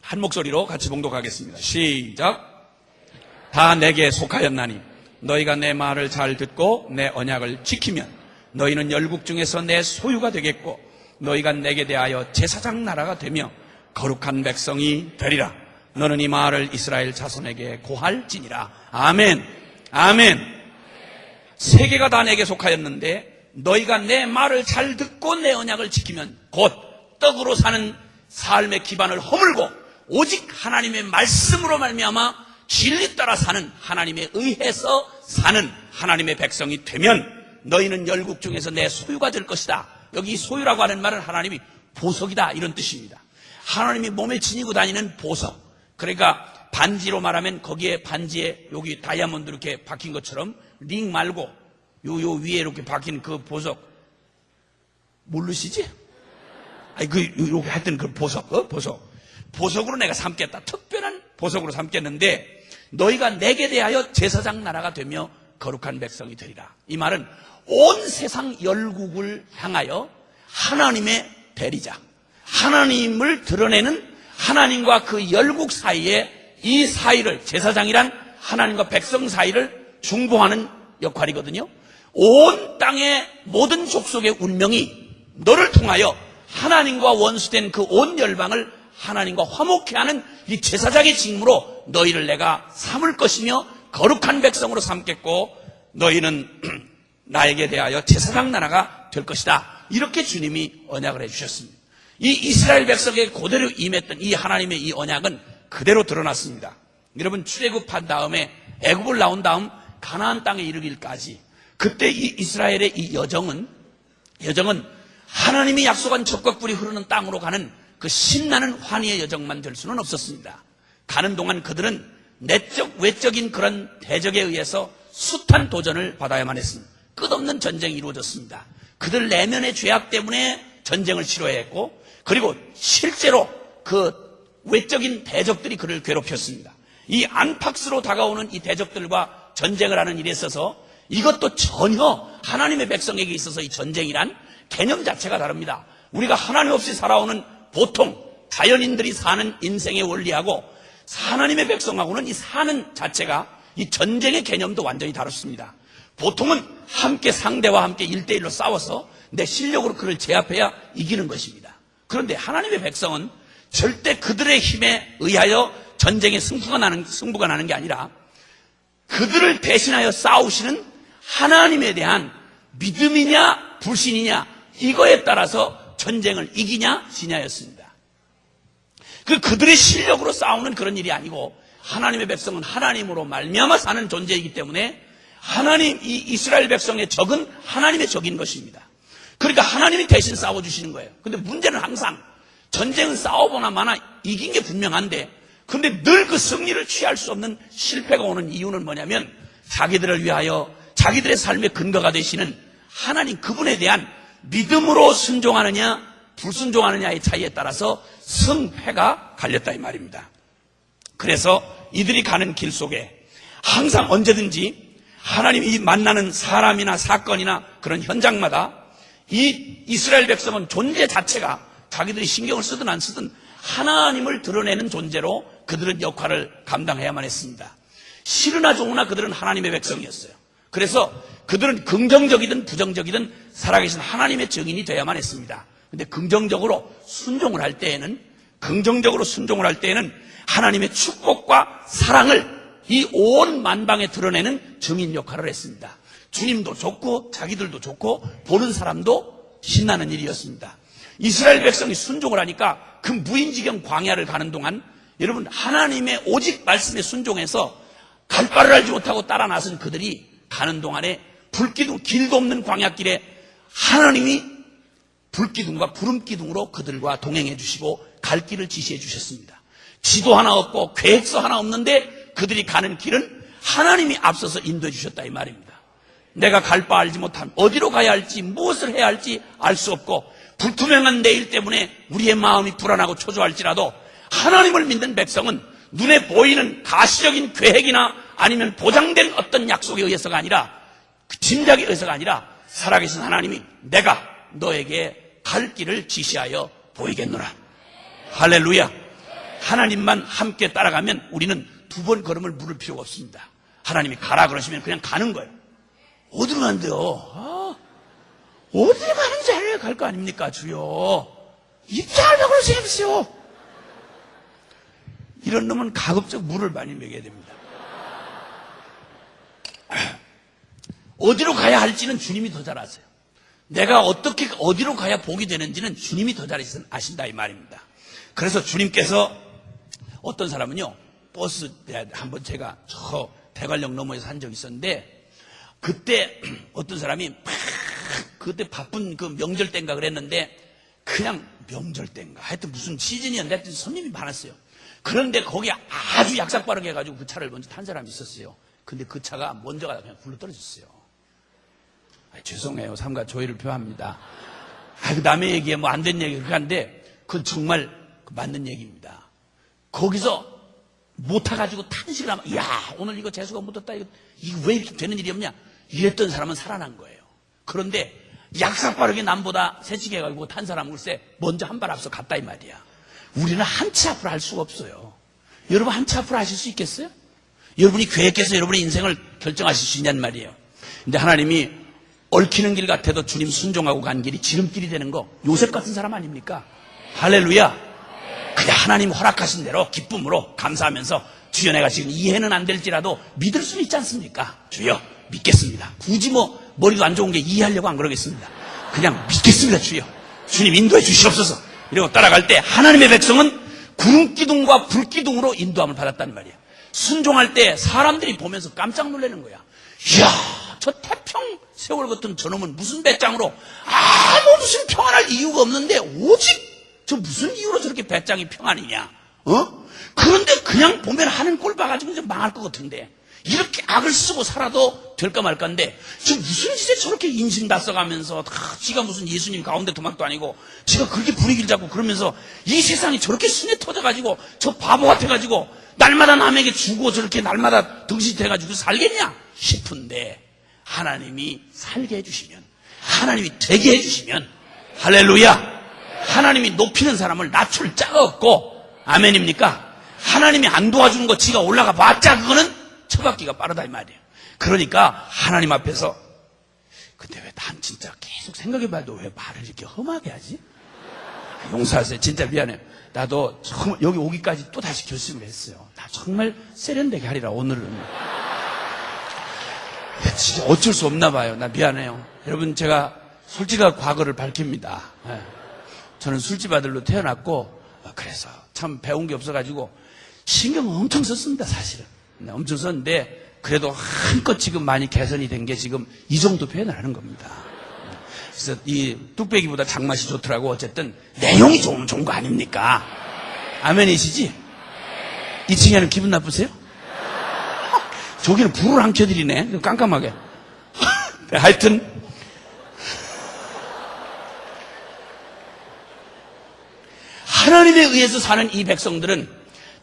한 목소리로 같이 봉독하겠습니다. 시작. 다 내게 속하였나니 너희가 내 말을 잘 듣고 내 언약을 지키면 너희는 열국 중에서 내 소유가 되겠고 너희가 내게 대하여 제사장 나라가 되며 거룩한 백성이 되리라. 너는 이 말을 이스라엘 자손에게 고할지니라. 아멘. 아멘. 세계가 다 내게 속하였는데 너희가 내 말을 잘 듣고 내 언약을 지키면 곧 떡으로 사는 삶의 기반을 허물고 오직 하나님의 말씀으로 말미암아 진리 따라 사는, 하나님에 의해서 사는 하나님의 백성이 되면 너희는 열국 중에서 내 소유가 될 것이다. 여기 소유라고 하는 말은 하나님이 보석이다, 이런 뜻입니다. 하나님이 몸에 지니고 다니는 보석. 그러니까 반지로 말하면 거기에 반지에 여기 다이아몬드 이렇게 박힌 것처럼 링 말고 요 위에 이렇게 박힌 그 보석 모르시지? 아니 이렇게 하여튼 그 보석, 보석으로 내가 삼겠다. 특별한 보석으로 삼겠는데 너희가 내게 대하여 제사장 나라가 되며 거룩한 백성이 되리라. 이 말은 온 세상 열국을 향하여 하나님의 대리자, 하나님을 드러내는 하나님과 그 열국 사이에 이 사이를, 제사장이란 하나님과 백성 사이를 중보하는 역할이거든요. 온 땅의 모든 족속의 운명이 너를 통하여 하나님과 원수된 그 온 열방을 하나님과 화목케 하는 이 제사장의 직무로 너희를 내가 삼을 것이며 거룩한 백성으로 삼겠고 너희는 나에게 대하여 제사장 나라가 될 것이다. 이렇게 주님이 언약을 해주셨습니다. 이 이스라엘 백성에게 그대로 임했던 이 하나님의 이 언약은 그대로 드러났습니다. 여러분, 출애굽한 다음에 애굽을 나온 다음 가나안 땅에 이르기까지 그때 이 이스라엘의 이 여정은 하나님이 약속한 젖과 꿀이 흐르는 땅으로 가는 그 신나는 환희의 여정만 될 수는 없었습니다. 가는 동안 그들은 내적 외적인 그런 대적에 의해서 숱한 도전을 받아야만 했습니다. 끝없는 전쟁이 이루어졌습니다. 그들 내면의 죄악 때문에 전쟁을 치러야 했고, 그리고 실제로 그 외적인 대적들이 그를 괴롭혔습니다. 이 안팎으로 다가오는 이 대적들과 전쟁을 하는 일에 있어서 이것도 전혀 하나님의 백성에게 있어서 이 전쟁이란 개념 자체가 다릅니다. 우리가 하나님 없이 살아오는 보통 자연인들이 사는 인생의 원리하고 하나님의 백성하고는 이 사는 자체가, 이 전쟁의 개념도 완전히 다릅니다. 보통은 함께 상대와 함께 1대1로 싸워서 내 실력으로 그를 제압해야 이기는 것입니다. 그런데 하나님의 백성은 절대 그들의 힘에 의하여 전쟁의 승부가 나는 게 아니라 그들을 대신하여 싸우시는 하나님에 대한 믿음이냐 불신이냐, 이거에 따라서 전쟁을 이기냐 지냐였습니다. 그들의 실력으로 싸우는 그런 일이 아니고 하나님의 백성은 하나님으로 말미암아 사는 존재이기 때문에 하나님, 이 이스라엘 백성의 적은 하나님의 적인 것입니다. 그러니까 하나님이 대신 싸워주시는 거예요. 근데 문제는 항상 전쟁은 싸워보나 마나 이긴 게 분명한데, 근데 늘 그 승리를 취할 수 없는 실패가 오는 이유는 뭐냐면 자기들을 위하여 자기들의 삶의 근거가 되시는 하나님, 그분에 대한 믿음으로 순종하느냐 불순종하느냐의 차이에 따라서 승패가 갈렸다 이 말입니다. 그래서 이들이 가는 길 속에 항상 언제든지 하나님이 만나는 사람이나 사건이나 그런 현장마다 이 이스라엘 백성은 존재 자체가 자기들이 신경을 쓰든 안 쓰든 하나님을 드러내는 존재로 그들은 역할을 감당해야만 했습니다. 싫으나 좋으나 그들은 하나님의 백성이었어요. 그래서 그들은 긍정적이든 부정적이든 살아계신 하나님의 증인이 돼야만 했습니다. 근데 긍정적으로 순종을 할 때에는 하나님의 축복과 사랑을 이 온 만방에 드러내는 증인 역할을 했습니다. 주님도 좋고 자기들도 좋고 보는 사람도 신나는 일이었습니다. 이스라엘 백성이 순종을 하니까 그 무인지경 광야를 가는 동안 여러분, 하나님의 오직 말씀에 순종해서 갈 바를 알지 못하고 따라 나선 그들이 가는 동안에 불기둥, 길도 없는 광야길에 하나님이 불기둥과 구름기둥으로 그들과 동행해 주시고 갈 길을 지시해 주셨습니다. 지도 하나 없고 계획서 하나 없는데 그들이 가는 길은 하나님이 앞서서 인도해 주셨다 이 말입니다. 내가 갈 바 알지 못한, 어디로 가야 할지 무엇을 해야 할지 알 수 없고 불투명한 내일 때문에 우리의 마음이 불안하고 초조할지라도 하나님을 믿는 백성은 눈에 보이는 가시적인 계획이나 아니면 보장된 어떤 약속에 의해서가 아니라, 짐작에 의해서가 아니라 살아계신 하나님이 내가 너에게 갈 길을 지시하여 보이겠노라. 할렐루야. 하나님만 함께 따라가면 우리는 두 번 걸음을 물을 필요가 없습니다. 하나님이 가라 그러시면 그냥 가는 거예요. 어디로 간대요? 어디로 가는지 알아야 갈 거 아닙니까, 주여? 입장하려고 그러세요. 이런 놈은 가급적 물을 많이 먹여야 됩니다. 어디로 가야 할지는 주님이 더 잘 아세요. 내가 어떻게 어디로 가야 복이 되는지는 주님이 더 잘 아신다 이 말입니다. 그래서 주님께서 어떤 사람은요, 버스 한번 제가 저 대관령 너머에서 산 적이 있었는데, 그때 어떤 사람이 그때 바쁜 그 명절 때인가 그랬는데, 그냥 명절 때인가 하여튼 무슨 시즌이었는데 하여튼 손님이 많았어요. 그런데 거기에 아주 약삭빠르게 해가지고 그 차를 먼저 탄 사람이 있었어요. 근데 그 차가 먼저 가다 그냥 굴러 떨어졌어요. 죄송해요. 삼가 조의를 표합니다. 남의 얘기에 뭐 안 된 얘기 그런데 그건 정말 맞는 얘기입니다. 거기서 못 타가지고 탄식을 하면, 야, 오늘 이거 재수가 못했다. 이거 왜 이렇게 되는 일이 없냐? 이랬던 사람은 살아난 거예요. 그런데 약삭빠르게 남보다 새치기 해가지고 탄 사람은 글쎄 먼저 한 발 앞서 갔다 이 말이야. 우리는 한 치 앞으로 할 수가 없어요. 여러분 한 치 앞으로 하실 수 있겠어요? 여러분이 계획해서 여러분의 인생을 결정하실 수 있냔 말이에요. 근데 하나님이 얽히는 길 같아도 주님 순종하고 간 길이 지름길이 되는 거, 요셉 같은 사람 아닙니까? 할렐루야. 그냥 하나님 허락하신 대로 기쁨으로 감사하면서, 주여 내가 지금 이해는 안 될지라도 믿을 수는 있지 않습니까? 주여 믿겠습니다. 굳이 뭐 머리도 안 좋은 게 이해하려고 안 그러겠습니다. 그냥 믿겠습니다. 주여 주님 인도해 주시옵소서. 이러고 따라갈 때 하나님의 백성은 구름기둥과 불기둥으로 인도함을 받았단 말이에요. 순종할 때 사람들이 보면서 깜짝 놀라는 거야. 이야, 저 태평 세월 같은 저놈은 무슨 배짱으로 아무 무슨 평안할 이유가 없는데 오직 저 무슨 이유로 저렇게 배짱이 평안이냐? 그런데 그냥 보면 하는 꼴 봐가지고 이제 망할 것 같은데, 이렇게 악을 쓰고 살아도 될까 말까인데, 저 무슨 짓에 저렇게 인심 다 써가면서, 지가 무슨 예수님 가운데 도막도 아니고, 지가 그렇게 분위기를 잡고 그러면서 이 세상이 저렇게 순에 터져가지고 저 바보 같아가지고 날마다 남에게 주고 저렇게 날마다 덩신해가지고 살겠냐 싶은데, 하나님이 살게 해주시면, 하나님이 되게 해주시면, 할렐루야, 하나님이 높이는 사람을 낮출 자가 없고, 아멘입니까? 하나님이 안 도와주는 거 지가 올라가 봤자 그거는 처박기가 빠르다 이 말이에요. 그러니까 하나님 앞에서, 근데 왜 난 진짜 계속 생각해봐도 왜 말을 이렇게 험하게 하지? 용서하세요. 진짜 미안해요. 나도 여기 오기까지 또 다시 결심을 했어요. 나 정말 세련되게 하리라 오늘은. 진짜 어쩔 수 없나 봐요. 나 미안해요. 여러분, 제가 솔직한 과거를 밝힙니다. 저는 술집 아들로 태어났고, 그래서 참 배운 게 없어가지고 신경 엄청 썼습니다. 사실은 엄청 썼는데, 그래도 한껏 지금 많이 개선이 된 게 지금 이 정도 표현을 하는 겁니다. 그래서 이 뚝배기보다 장맛이 좋더라고. 어쨌든 내용이 좋은 거 아닙니까? 아멘이시지? 2층에는 기분 나쁘세요? 저기는 불을 안 켜드리네. 깜깜하게. 하여튼 하나님에 의해서 사는 이 백성들은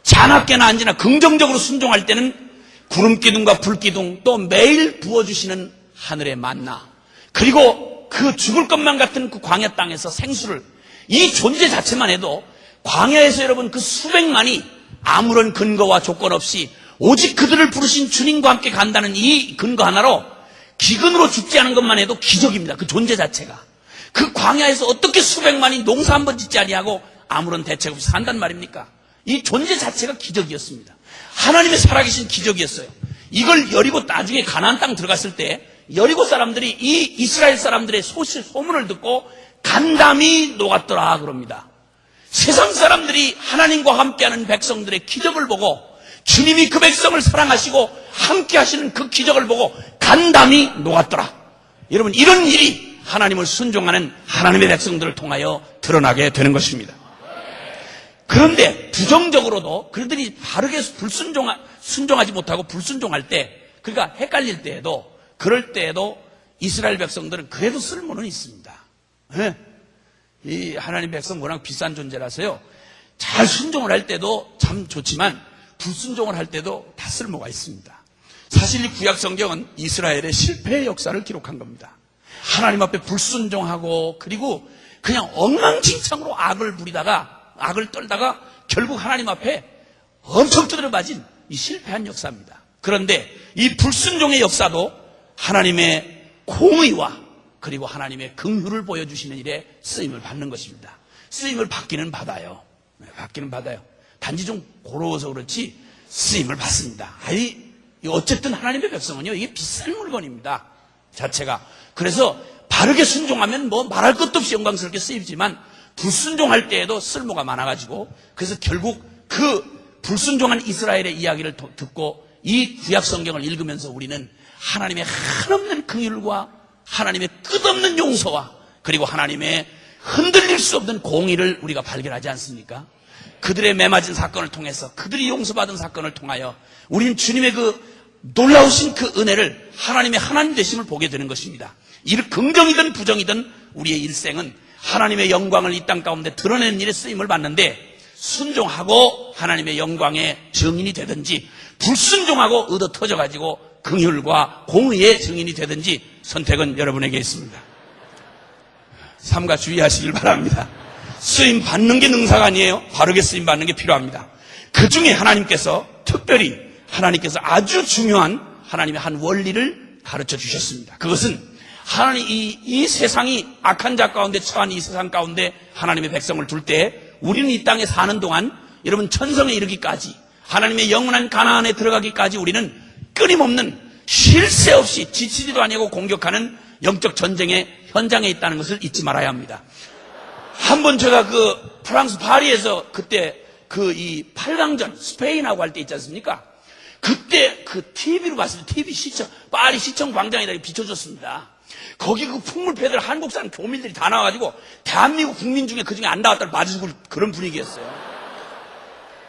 잔악계나 안지나 긍정적으로 순종할 때는 구름기둥과 불기둥, 또 매일 부어주시는 하늘의 만나, 그리고 그 죽을 것만 같은 그 광야 땅에서 생수를, 이 존재 자체만 해도 광야에서 여러분 그 수백만이 아무런 근거와 조건 없이 오직 그들을 부르신 주님과 함께 간다는 이 근거 하나로 기근으로 죽지 않은 것만 해도 기적입니다. 그 존재 자체가. 그 광야에서 어떻게 수백만이 농사 한 번 짓지 아니하고 아무런 대책 없이 산단 말입니까? 이 존재 자체가 기적이었습니다. 하나님의 살아계신 기적이었어요. 이걸 여리고 나중에 가나안 땅 들어갔을 때 여리고 사람들이 이 이스라엘 사람들의 소문을 듣고 간담이 녹았더라 그럽니다. 세상 사람들이 하나님과 함께하는 백성들의 기적을 보고, 주님이 그 백성을 사랑하시고 함께 하시는 그 기적을 보고 간담이 녹았더라. 여러분, 이런 일이 하나님을 순종하는 하나님의 백성들을 통하여 드러나게 되는 것입니다. 그런데 부정적으로도 그들이 바르게 순종하지 못하고 불순종할 때, 그러니까 헷갈릴 때에도, 그럴 때에도 이스라엘 백성들은 그래도 쓸모는 있습니다. 네? 이 하나님 백성 워낙 비싼 존재라서요, 잘 순종을 할 때도 참 좋지만 불순종을 할 때도 다 쓸모가 있습니다. 사실 이 구약 성경은 이스라엘의 실패의 역사를 기록한 겁니다. 하나님 앞에 불순종하고, 그리고 그냥 엉망진창으로 악을 부리다가, 악을 떨다가 결국 하나님 앞에 엄청 두드려 맞은 이 실패한 역사입니다. 그런데 이 불순종의 역사도 하나님의 공의와 그리고 하나님의 긍휼을 보여주시는 일에 쓰임을 받는 것입니다. 쓰임을 받기는 받아요. 받기는 받아요. 단지 좀 고로워서 그렇지 쓰임을 받습니다. 어쨌든 하나님의 백성은요, 이게 비싼 물건입니다. 자체가. 그래서 바르게 순종하면 뭐 말할 것도 없이 영광스럽게 쓰이지만 불순종할 때에도 쓸모가 많아가지고 그래서 결국 그 불순종한 이스라엘의 이야기를 듣고 이 구약 성경을 읽으면서 우리는 하나님의 한없는 긍휼과 하나님의 끝없는 용서와 그리고 하나님의 흔들릴 수 없는 공의를 우리가 발견하지 않습니까? 그들의 매맞은 사건을 통해서 그들이 용서받은 사건을 통하여 우리는 주님의 그 놀라우신 그 은혜를 하나님의 하나님 되심을 보게 되는 것입니다. 이 긍정이든 부정이든 우리의 일생은 하나님의 영광을 이 땅 가운데 드러내는 일에 쓰임을 받는데 순종하고 하나님의 영광의 증인이 되든지 불순종하고 얻어 터져가지고 긍휼과 공의의 증인이 되든지 선택은 여러분에게 있습니다. 삼가 주의하시길 바랍니다. 쓰임 받는 게 능사가 아니에요. 바르게 쓰임 받는 게 필요합니다. 그 중에 하나님께서 특별히 하나님께서 아주 중요한 하나님의 한 원리를 가르쳐 주셨습니다. 그것은 하나님 이 세상이 악한 자 가운데 처한 이 세상 가운데 하나님의 백성을 둘 때 우리는 이 땅에 사는 동안 여러분 천성에 이르기까지 하나님의 영원한 가나안에 들어가기까지 우리는 끊임없는 쉴 새 없이 지치지도 아니하고 공격하는 영적 전쟁의 현장에 있다는 것을 잊지 말아야 합니다. 한번 제가 그 프랑스 파리에서 그때 그 이 8강전 스페인하고 할 때 있지 않습니까? 그때 그 TV로 봤을 때 TV 시청 파리 시청 광장에다 비춰줬습니다. 거기 그 풍물패들 한국 사람 교민들이 다 나와가지고 대한민국 국민 중에 그 중에 안 나왔다고 맞아주고 그런 분위기였어요.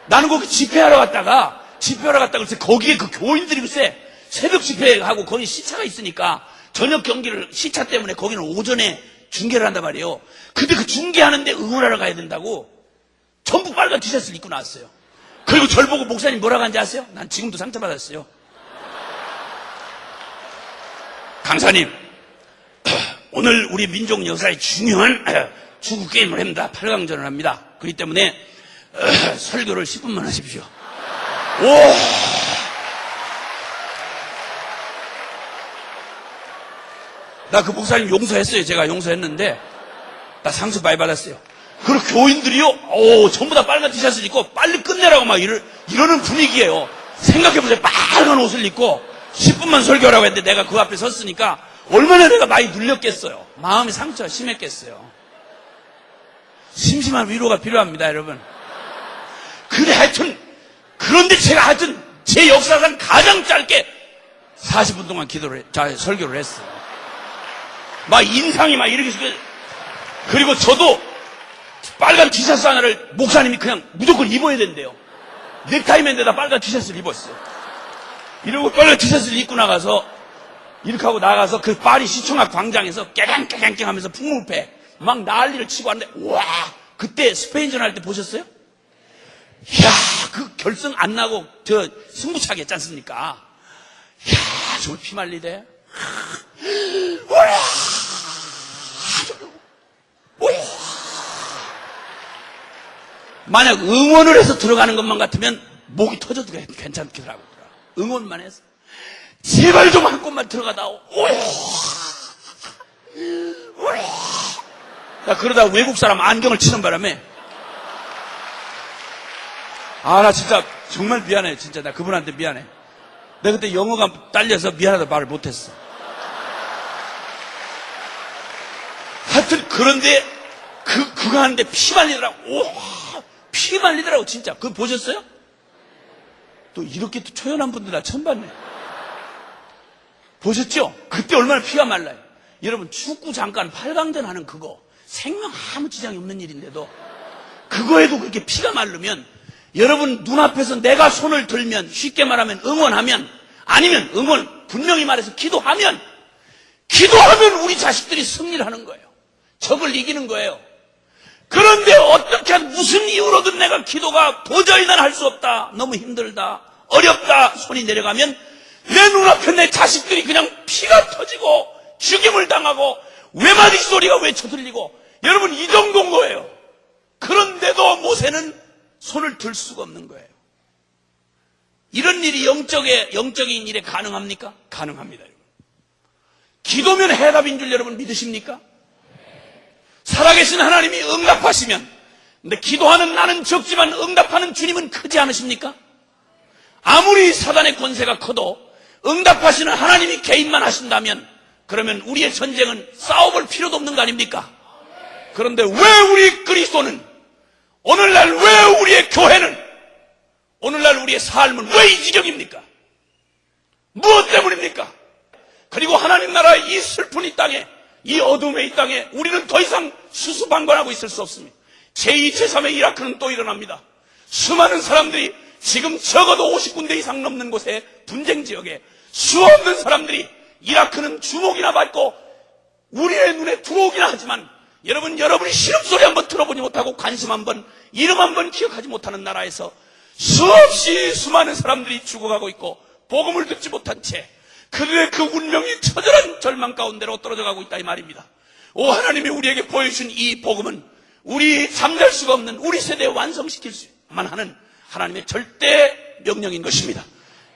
나는 거기 집회하러 갔다가 그래서 거기에 그 교인들이 글쎄 새벽 집회하고 거기 시차가 있으니까 저녁 경기를 시차 때문에 거기는 오전에 중계를 한단 말이에요. 근데 그 중계하는데 응원하러 가야 된다고 전부 빨간 티셔츠를 입고 나왔어요. 그리고 절 보고 목사님 뭐라고 하는지 아세요? 난 지금도 상처받았어요. 강사님, 오늘 우리 민족 역사에 중요한 축구 게임을 합니다. 8강전을 합니다. 그렇기 때문에 설교를 10분만 하십시오. 오! 나 그 목사님 용서했어요. 제가 용서했는데 나 상처 많이 받았어요. 그리고 교인들이요, 전부 다 빨간 티셔츠를 입고 빨리 끝내라고 막 이러는 분위기예요. 생각해보세요. 빨간 옷을 입고 10분만 설교하라고 했는데 내가 그 앞에 섰으니까 얼마나 내가 많이 눌렸겠어요. 마음의 상처가 심했겠어요. 심심한 위로가 필요합니다, 여러분. 그런데 제가 하여튼 제 역사상 가장 짧게 40분 동안 설교를 했어요. 막 인상이 막 이렇게 그리고 저도 빨간 티셔츠 하나를 목사님이 그냥 무조건 입어야 된대요. 넥타이맨데다 빨간 티셔츠를 입었어요. 이러고 빨간 티셔츠를 입고 나가서 이렇게 하고 나가서 그 파리 시청 앞 광장에서 깨갱깨갱 하면서 풍물패 막 난리를 치고 왔는데 와, 그때 스페인전 할 때 보셨어요? 이야, 그 결승 안 나고 저 승부차기 했지 않습니까? 이야, 정말 피말리대. 만약 응원을 해서 들어가는 것만 같으면 목이 터져도 괜찮더라고요. 응원만 해서 제발 좀 한 곳만 들어가다오. 나 그러다 외국 사람 안경을 치는 바람에 나 진짜 정말 미안해. 진짜 나 그분한테 미안해. 내가 그때 영어가 딸려서 미안하다 말을 못했어. 하여튼 그런데 그거 하는데 피 말리더라고. 피 말리더라고 진짜. 그거 보셨어요? 또 이렇게 또 초연한 분들 나 처음 봤네. 보셨죠? 그때 얼마나 피가 말라요. 여러분 축구 잠깐 8강전 하는 그거 생명 아무 지장이 없는 일인데도 그거에도 그렇게 피가 마르면 여러분 눈앞에서 내가 손을 들면 쉽게 말하면 응원하면 아니면 분명히 말해서 기도하면 우리 자식들이 승리를 하는 거예요. 적을 이기는 거예요. 그런데 어떻게 무슨 이유로든 내가 기도가 도저히 난 할 수 없다. 너무 힘들다. 어렵다. 손이 내려가면 내 눈앞에 내 자식들이 그냥 피가 터지고 죽임을 당하고 외마디 소리가 외쳐 들리고 여러분 이 정도인 거예요. 그런데도 모세는 손을 들 수가 없는 거예요. 이런 일이 영적인 일에 가능합니까? 가능합니다. 여러분. 기도면 해답인 줄 여러분 믿으십니까? 살아계신 하나님이 응답하시면 근데 기도하는 나는 적지만 응답하는 주님은 크지 않으십니까? 아무리 사단의 권세가 커도 응답하시는 하나님이 개입만 하신다면 그러면 우리의 전쟁은 싸워볼 필요도 없는 거 아닙니까? 그런데 왜 우리 그리스도는, 오늘날 왜 우리의 교회는, 오늘날 우리의 삶은 왜 이 지경입니까? 무엇 때문입니까? 그리고 하나님 나라의 이 슬픈 이 땅에, 이 어둠의 이 땅에 우리는 더 이상 수수방관하고 있을 수 없습니다. 제2, 제3의 이라크는 또 일어납니다. 수많은 사람들이 지금 적어도 50군데 이상 넘는 곳에 분쟁 지역에 수없는 사람들이, 이라크는 주목이나 받고 우리의 눈에 들어오기나 하지만 여러분이 신음소리 한번 들어보지 못하고 관심 한번, 이름 한번 기억하지 못하는 나라에서 수없이 수많은 사람들이 죽어가고 있고 복음을 듣지 못한 채 그들의 그 운명이 처절한 절망 가운데로 떨어져 가고 있다 이 말입니다. 오, 하나님이 우리에게 보여주신 이 복음은 우리 잠잘 수가 없는 우리 세대에 완성시킬 수만 하는 하나님의 절대 명령인 것입니다.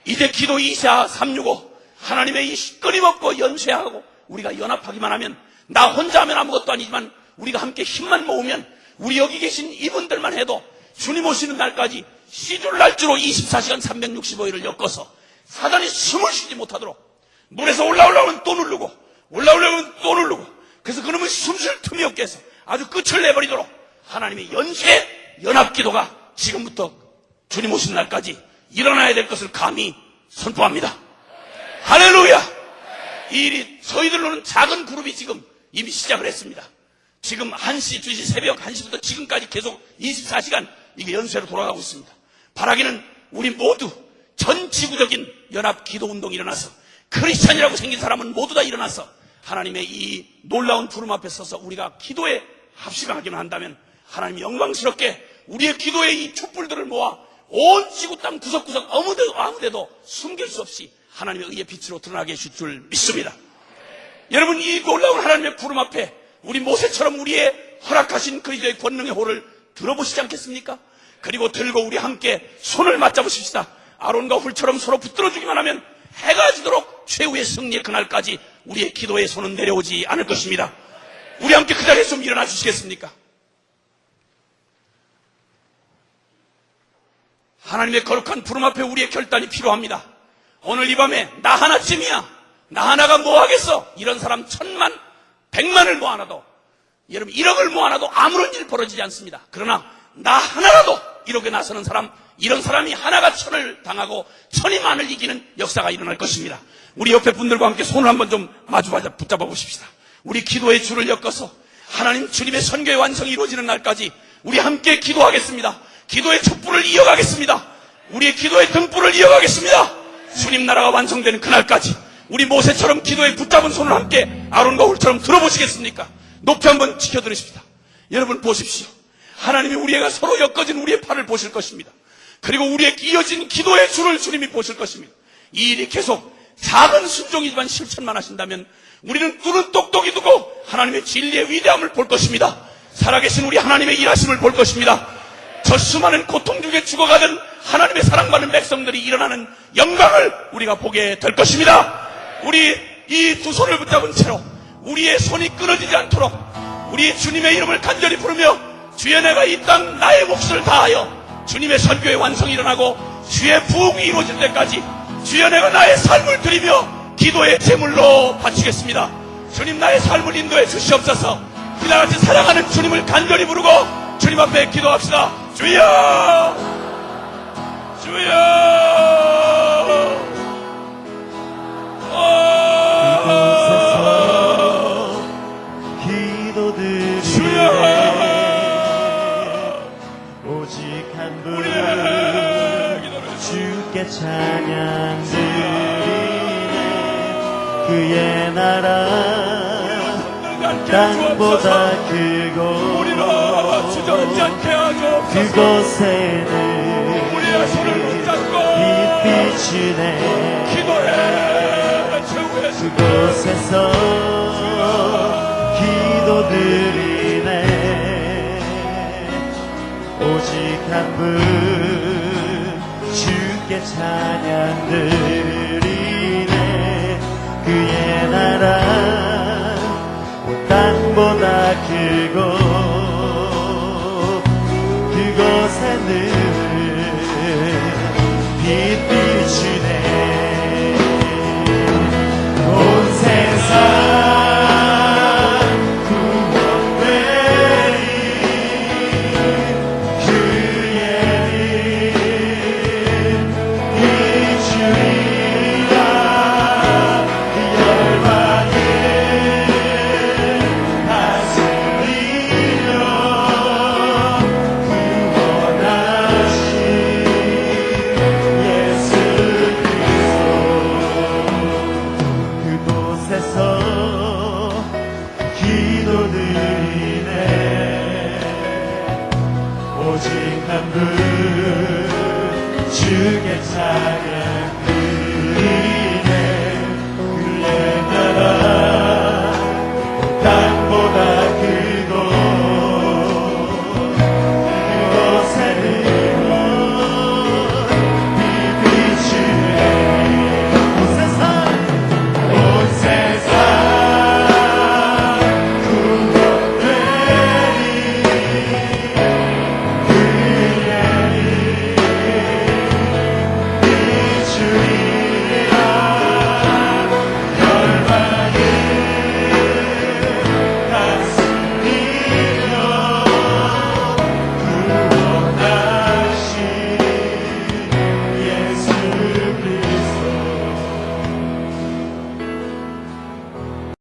이제 기도 2사 365 하나님의 이 끊임없고 연쇄하고 우리가 연합하기만 하면, 나 혼자 하면 아무것도 아니지만 우리가 함께 힘만 모으면, 우리 여기 계신 이분들만 해도 주님 오시는 날까지 시줄 날주로 24시간 365일을 엮어서 사단이 숨을 쉬지 못하도록, 물에서 올라오려면 또 누르고 올라오려면 또 누르고, 그래서 그놈은 숨쉴 틈이 없게 해서 아주 끝을 내버리도록 하나님의 연쇄 연합기도가 지금부터 주님 오신 날까지 일어나야 될 것을 감히 선포합니다. 할렐루야! 이 일이 저희들로는 작은 그룹이 지금 이미 시작을 했습니다. 지금 1시, 2시, 새벽 1시부터 지금까지 계속 24시간 이게 연쇄로 돌아가고 있습니다. 바라기는 우리 모두 전 지구적인 연합 기도 운동이 일어나서, 크리스찬이라고 생긴 사람은 모두 다 일어나서 하나님의 이 놀라운 부름 앞에 서서 우리가 기도에 합심하기만 한다면 하나님이 영광스럽게 우리의 기도의 이 촛불들을 모아 온 지구 땅 구석구석 아무데도 숨길 수 없이 하나님의 의의 빛으로 드러나게 해줄 줄 믿습니다. 여러분, 이 놀라운 하나님의 부름 앞에 우리 모세처럼 우리의 허락하신 그리스도의 권능의 호를 들어보시지 않겠습니까? 그리고 들고 우리 함께 손을 맞잡으십시다. 아론과 훌처럼 서로 붙들어주기만 하면 해가 지도록 최후의 승리의 그날까지 우리의 기도의 손은 내려오지 않을 것입니다. 우리 함께 그 자리에 좀 일어나 주시겠습니까? 하나님의 거룩한 부름 앞에 우리의 결단이 필요합니다. 오늘 이 밤에 나 하나쯤이야, 나 하나가 뭐 하겠어, 이런 사람 1000만 100만을 모아놔도, 여러분 1억을 모아놔도 아무런 일 벌어지지 않습니다. 그러나 나 하나라도 이렇게 나서는 사람, 이런 사람이 하나가 1000을 당하고 1000이 만을 이기는 역사가 일어날 것입니다. 우리 옆에 분들과 함께 손을 한번 좀 붙잡아 보십시다. 우리 기도의 줄을 엮어서 하나님 주님의 선교의 완성이 이루어지는 날까지 우리 함께 기도하겠습니다. 기도의 촛불을 이어가겠습니다. 우리의 기도의 등불을 이어가겠습니다. 주님 나라가 완성되는 그날까지 우리 모세처럼 기도에 붙잡은 손을 함께 아론과 훌처럼 들어보시겠습니까? 높이 한번 지켜드리십시다. 여러분 보십시오. 하나님이 우리가 서로 엮어진 우리의 팔을 보실 것입니다. 그리고 우리의 이어진 기도의 줄을 주님이 보실 것입니다. 이 일이 계속 작은 순종이지만 실천만 하신다면 우리는 눈은 똑똑히 두고 하나님의 진리의 위대함을 볼 것입니다. 살아계신 우리 하나님의 일하심을 볼 것입니다. 저 수많은 고통 중에 죽어가던 하나님의 사랑받는 백성들이 일어나는 영광을 우리가 보게 될 것입니다. 우리 이 두 손을 붙잡은 채로 우리의 손이 끊어지지 않도록 우리 주님의 이름을 간절히 부르며, 주여 내가 이 땅 나의 몫을 다하여 주님의 선교의 완성이 일어나고 주의 부흥이 이루어질 때까지 주여 내가 나의 삶을 드리며 기도의 제물로 바치겠습니다. 주님 나의 삶을 인도해 주시옵소서. 이나같이 사랑하는 주님을 간절히 부르고 주님 앞에 기도합시다. 주여, 주여. 기도드리네. 주여, 오직 한 분 주께 찬양 드리네. 그의 나라 땅보다 크고 그곳에는 우리의 손을 붙잡고 빛 비치네. 그곳에서 기도드리네. 오직 한 분 주께 찬양 드리네. 그의 나라 온 땅보다 크고 그곳에는 빛 비치네. 온 세상 주께 찬양